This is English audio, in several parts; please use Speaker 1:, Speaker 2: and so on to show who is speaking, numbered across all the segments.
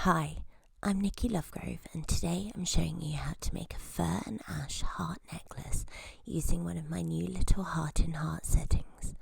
Speaker 1: Hi, I'm Nikki Lovegrove and today I'm showing you how to make a fur and ash heart necklace using one of my new little heart in heart settings.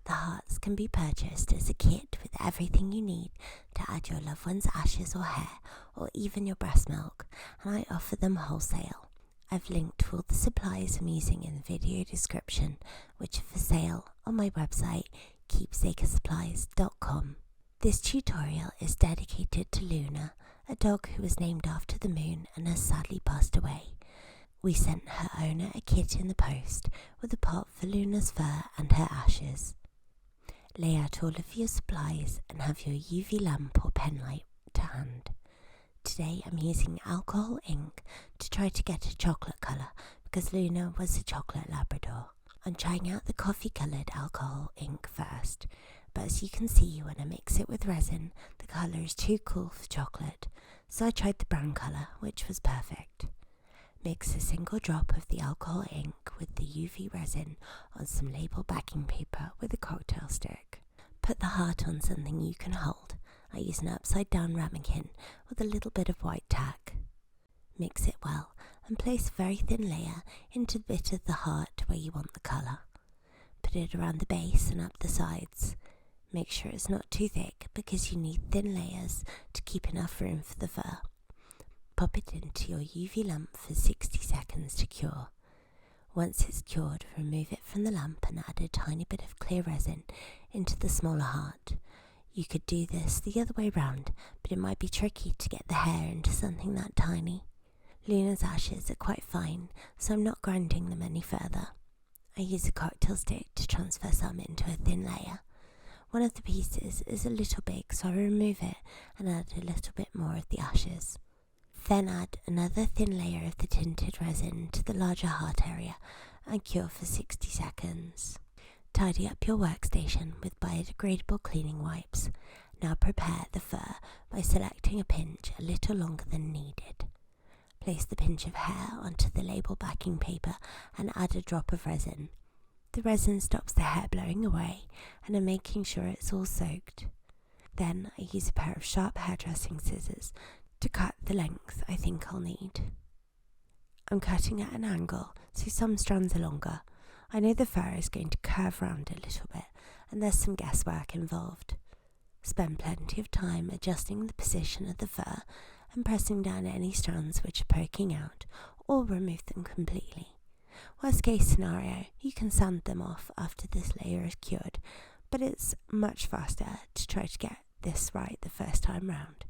Speaker 1: The hearts can be purchased as a kit with everything you need to add your loved one's ashes or hair or even your breast milk, and I offer them wholesale. I've linked to all the supplies I'm using in the video description, which are for sale on my website keepsakersupplies.com. This tutorial is dedicated to Luna, a dog who was named after the moon and has sadly passed away. We sent her owner a kit in the post with a pot for Luna's fur and her ashes. Lay out all of your supplies and have your UV lamp or pen light to hand. Today I'm using alcohol ink to try to get a chocolate colour because Luna was a chocolate Labrador. I'm trying out the coffee coloured alcohol ink first, but as you can see when I mix it with resin, the colour is too cool for chocolate, so I tried the brown colour, which was perfect. Mix a single drop of the alcohol ink with the UV resin on some label backing paper with a cocktail stick. Put the heart on something you can hold. I use an upside down ramekin with a little bit of white tack. Mix it well and place a very thin layer into the bit of the heart where you want the colour. Put it around the base and up the sides. Make sure it's not too thick because you need thin layers to keep enough room for the fur. Pop it into your UV lamp for 60 seconds to cure. Once it's cured, remove it from the lamp and add a tiny bit of clear resin into the smaller heart. You could do this the other way round, but it might be tricky to get the hair into something that tiny. Luna's ashes are quite fine, so I'm not grinding them any further. I use a cocktail stick to transfer some into a thin layer. One of the pieces is a little big, so I remove it and add a little bit more of the ashes. Then add another thin layer of the tinted resin to the larger heart area and cure for 60 seconds. Tidy up your workstation with biodegradable cleaning wipes. Now prepare the fur by selecting a pinch a little longer than needed. Place the pinch of hair onto the label backing paper and add a drop of resin. The resin stops the hair blowing away and I'm making sure it's all soaked. Then I use a pair of sharp hairdressing scissors to cut the length I think I'll need. I'm cutting at an angle so some strands are longer. I know the fur is going to curve round a little bit and there's some guesswork involved. Spend plenty of time adjusting the position of the fur and pressing down any strands which are poking out or remove them completely. Worst case scenario, you can sand them off after this layer is cured, but it's much faster to try to get this right the first time round.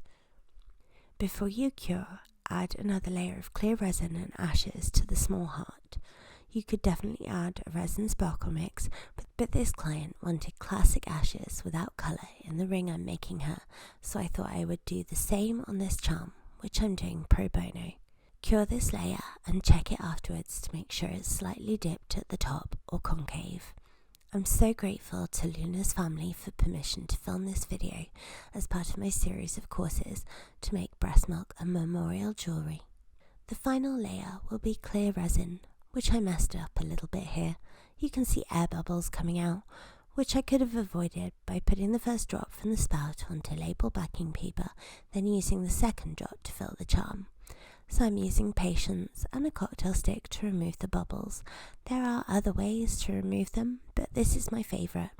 Speaker 1: Before you cure, add another layer of clear resin and ashes to the small heart. You could definitely add a resin sparkle mix, but this client wanted classic ashes without colour in the ring I'm making her, so I thought I would do the same on this charm, which I'm doing pro bono. Cure this layer and check it afterwards to make sure it's slightly dipped at the top or concave. I'm so grateful to Luna's family for permission to film this video as part of my series of courses to make breast milk and memorial jewellery. The final layer will be clear resin, which I messed up a little bit here. You can see air bubbles coming out, which I could have avoided by putting the first drop from the spout onto label backing paper, then using the second drop to fill the charm. So I'm using patience and a cocktail stick to remove the bubbles. There are other ways to remove them, but this is my favourite.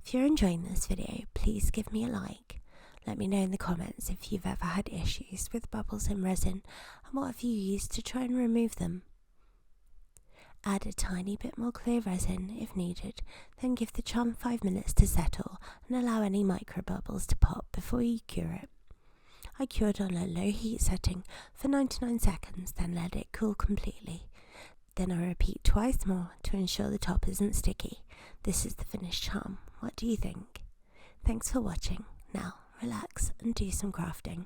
Speaker 1: If you're enjoying this video, please give me a like. Let me know in the comments if you've ever had issues with bubbles in resin and what have you used to try and remove them. Add a tiny bit more clear resin if needed, then give the charm 5 minutes to settle and allow any micro bubbles to pop before you cure it. I cured on a low heat setting for 99 seconds, then let it cool completely. Then I repeat twice more to ensure the top isn't sticky. This is the finished charm. What do you think? Thanks for watching. Now relax and do some crafting.